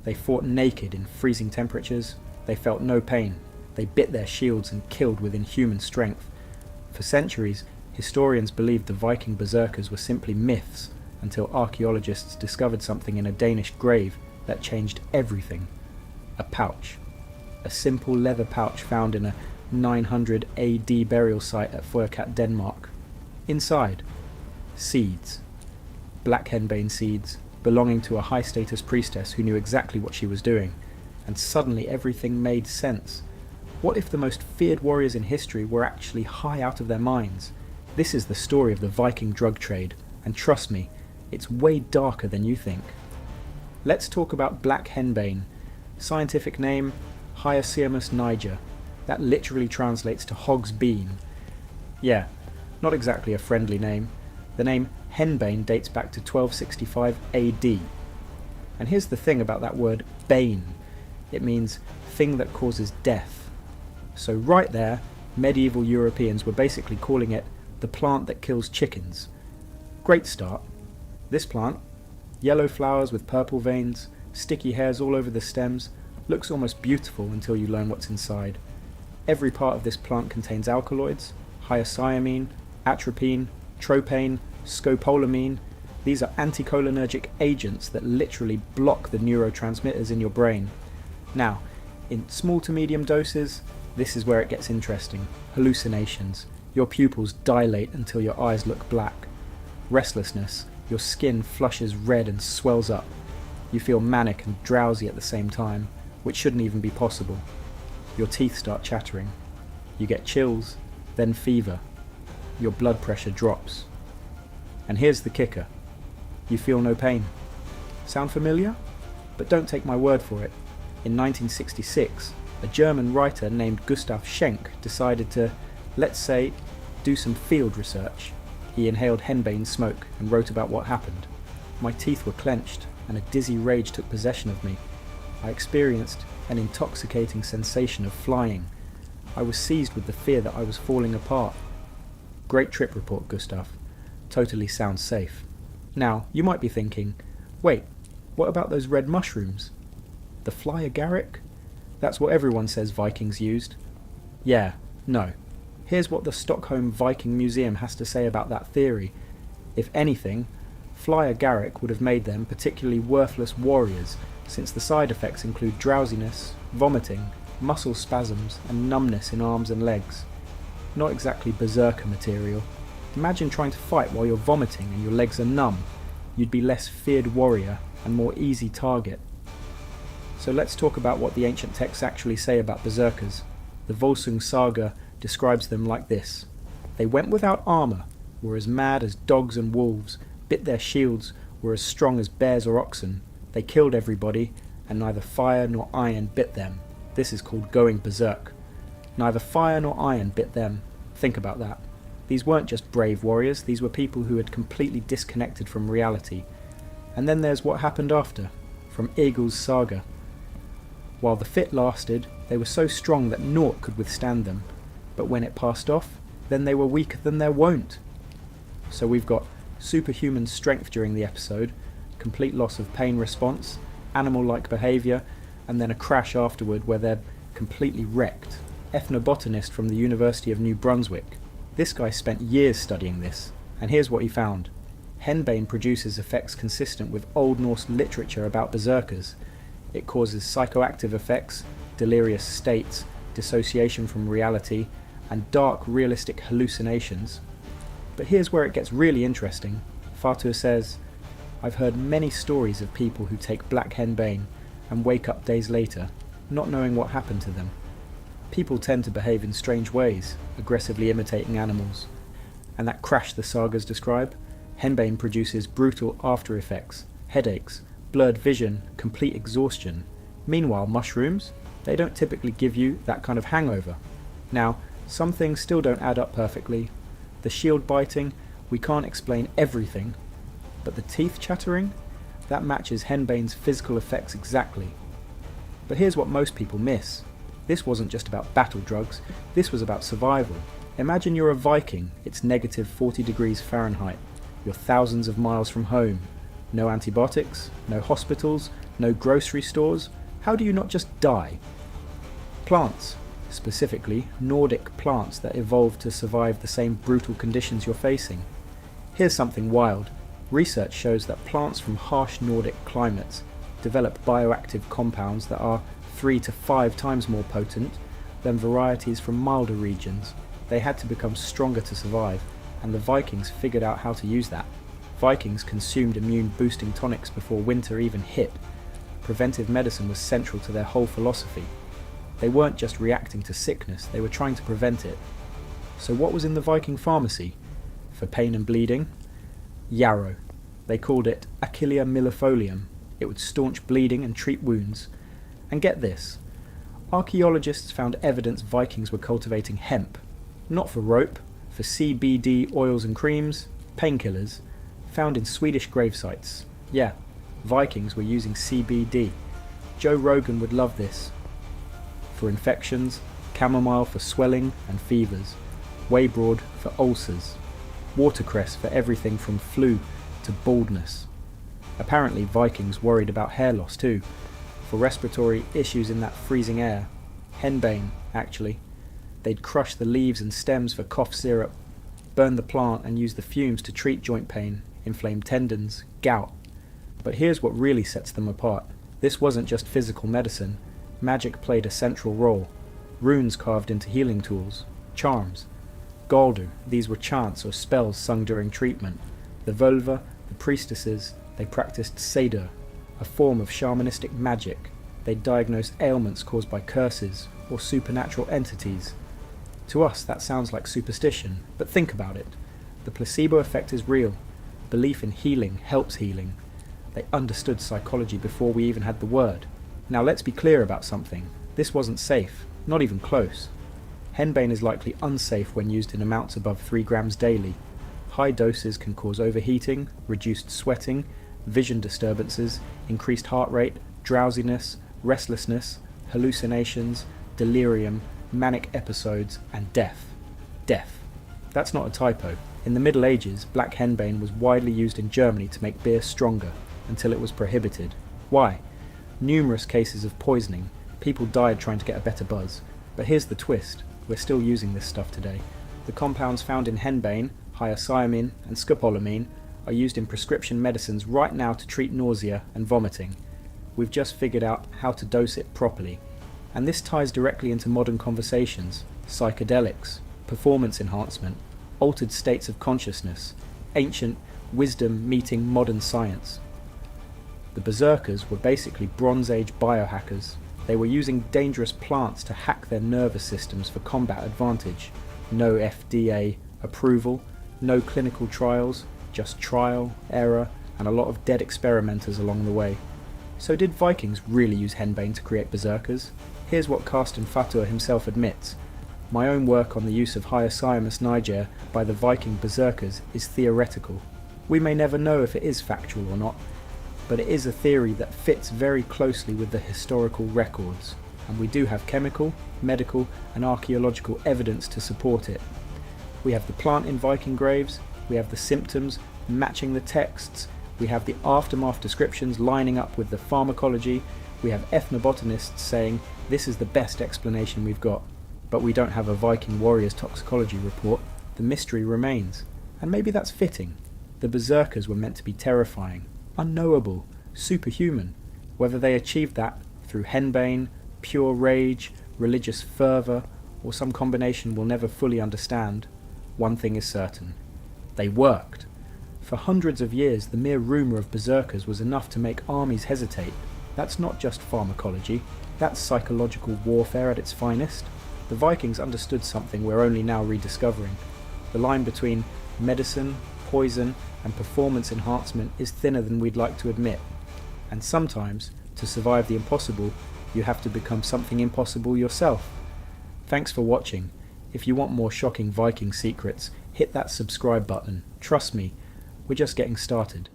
They fought naked in freezing temperatures, they felt no pain, they bit their shields and killed with inhuman strength. For centuries, historians believed the Viking berserkers were simply myths, until archaeologists discovered something in a Danish grave that changed everything. A pouch. A simple leather pouch found in a 900 AD burial site at Fyrkat, Denmark. Inside, seeds. Black Henbane seeds, belonging to a high-status priestess who knew exactly what she was doing. And suddenly everything made sense. What if the most feared warriors in history were actually high out of their minds? This is the story of the Viking drug trade, and trust me, it's way darker than you think. Let's talk about Black Henbane. Scientific name, Hyoscyamus niger. That literally translates to hog's bean. Yeah, not exactly a friendly name. The name Henbane dates back to 1265 AD. And here's the thing about that word bane. It means thing that causes death. So right there, medieval Europeans were basically calling it the plant that kills chickens. Great start. This plant, yellow flowers with purple veins, sticky hairs all over the stems, looks almost beautiful until you learn what's inside. Every part of this plant contains alkaloids, hyoscyamine, atropine, tropane, scopolamine. These are anticholinergic agents that literally block the neurotransmitters in your brain. Now, in small to medium doses, this is where it gets interesting. Hallucinations. Your pupils dilate until your eyes look black. Restlessness. Your skin flushes red and swells up. You feel manic and drowsy at the same time, which shouldn't even be possible. Your teeth start chattering. You get chills, then fever. Your blood pressure drops. And here's the kicker. You feel no pain. Sound familiar? But don't take my word for it. In 1966, a German writer named Gustav Schenk decided to, let's say, do some field research. He inhaled henbane smoke and wrote about what happened. My teeth were clenched and a dizzy rage took possession of me. I experienced an intoxicating sensation of flying. I was seized with the fear that I was falling apart. Great trip report, Gustav. Totally sounds safe. Now, you might be thinking, wait, what about those red mushrooms? The fly agaric? That's what everyone says Vikings used. Yeah, no. Here's what the Stockholm Viking Museum has to say about that theory. If anything, fly agaric would have made them particularly worthless warriors, since the side effects include drowsiness, vomiting, muscle spasms, and numbness in arms and legs. Not exactly berserker material. Imagine trying to fight while you're vomiting and your legs are numb. You'd be less feared warrior and more easy target. So let's talk about what the ancient texts actually say about berserkers. The Volsung saga describes them like this. They went without armour, were as mad as dogs and wolves, bit their shields, were as strong as bears or oxen. They killed everybody, and neither fire nor iron bit them. This is called going berserk. Neither fire nor iron bit them. Think about that. These weren't just brave warriors, these were people who had completely disconnected from reality. And then there's what happened after, from Egil's saga. While the fit lasted, they were so strong that naught could withstand them. But when it passed off, then they were weaker than their wont. So we've got superhuman strength during the episode, complete loss of pain response, animal-like behaviour, and then a crash afterward where they're completely wrecked. Ethnobotanist from the University of New Brunswick. This guy spent years studying this, and here's what he found. Henbane produces effects consistent with Old Norse literature about berserkers. It causes psychoactive effects, delirious states, dissociation from reality, and dark realistic hallucinations. But here's where it gets really interesting. Fatur says, I've heard many stories of people who take black henbane and wake up days later, not knowing what happened to them. People tend to behave in strange ways, aggressively imitating animals. And that crash the sagas describe, henbane produces brutal after effects, headaches, blurred vision, complete exhaustion. Meanwhile, mushrooms, they don't typically give you that kind of hangover. Now, some things still don't add up perfectly. The shield biting, we can't explain everything, but the teeth chattering, that matches henbane's physical effects exactly. But here's what most people miss. This wasn't just about battle drugs, this was about survival. Imagine you're a Viking, it's negative 40 degrees Fahrenheit. You're thousands of miles from home. No antibiotics, no hospitals, no grocery stores. How do you not just die? Plants, specifically Nordic plants that evolved to survive the same brutal conditions you're facing. Here's something wild. Research shows that plants from harsh Nordic climates develop bioactive compounds that are 3 to 5 times more potent than varieties from milder regions. They had to become stronger to survive, and the Vikings figured out how to use that. Vikings consumed immune-boosting tonics before winter even hit. Preventive medicine was central to their whole philosophy. They weren't just reacting to sickness, they were trying to prevent it. So what was in the Viking pharmacy? For pain and bleeding? Yarrow. They called it Achillea millefolium. It would staunch bleeding and treat wounds. And get this, archaeologists found evidence Vikings were cultivating hemp, not for rope, for CBD oils and creams, painkillers, found in Swedish grave sites. Yeah, Vikings were using CBD. Joe Rogan would love this. For infections, chamomile for swelling and fevers, waybroad for ulcers, watercress for everything from flu to baldness. Apparently Vikings worried about hair loss too, for respiratory issues in that freezing air. Henbane, actually. They'd crush the leaves and stems for cough syrup, burn the plant and use the fumes to treat joint pain, inflamed tendons, gout. But here's what really sets them apart. This wasn't just physical medicine. Magic played a central role. Runes carved into healing tools, charms. Galdu, these were chants or spells sung during treatment. The vulva, the priestesses, they practiced seder, a form of shamanistic magic. They diagnosed ailments caused by curses or supernatural entities. To us that sounds like superstition, but think about it. The placebo effect is real. Belief in healing helps healing. They understood psychology before we even had the word. Now let's be clear about something. This wasn't safe, not even close. Henbane is likely unsafe when used in amounts above 3 grams daily. High doses can cause overheating, reduced sweating, vision disturbances, increased heart rate, drowsiness, restlessness, hallucinations, delirium, manic episodes, and death. Death. That's not a typo. In the Middle Ages, black henbane was widely used in Germany to make beer stronger, until it was prohibited. Why? Numerous cases of poisoning. People died trying to get a better buzz. But here's the twist. We're still using this stuff today. The compounds found in henbane, hyoscyamine and scopolamine, are used in prescription medicines right now to treat nausea and vomiting. We've just figured out how to dose it properly. And this ties directly into modern conversations, psychedelics, performance enhancement, altered states of consciousness, ancient wisdom meeting modern science. The Berserkers were basically Bronze Age biohackers. They were using dangerous plants to hack their nervous systems for combat advantage. No FDA approval, no clinical trials, just trial, error, and a lot of dead experimenters along the way. So did Vikings really use henbane to create berserkers? Here's what Carsten Fatur himself admits. My own work on the use of Hyoscyamus niger by the Viking berserkers is theoretical. We may never know if it is factual or not, but it is a theory that fits very closely with the historical records, and we do have chemical, medical, and archaeological evidence to support it. We have the plant in Viking graves, we have the symptoms matching the texts, we have the aftermath descriptions lining up with the pharmacology, we have ethnobotanists saying this is the best explanation we've got. But we don't have a Viking warrior's toxicology report. The mystery remains. And maybe that's fitting. The berserkers were meant to be terrifying, unknowable, superhuman. Whether they achieved that through henbane, pure rage, religious fervour, or some combination we'll never fully understand, one thing is certain. They worked. For hundreds of years, the mere rumour of berserkers was enough to make armies hesitate. That's not just pharmacology, that's psychological warfare at its finest. The Vikings understood something we're only now rediscovering. The line between medicine, poison, and performance enhancement is thinner than we'd like to admit. And sometimes, to survive the impossible, you have to become something impossible yourself. Thanks for watching. If you want more shocking Viking secrets, hit that subscribe button. Trust me, we're just getting started.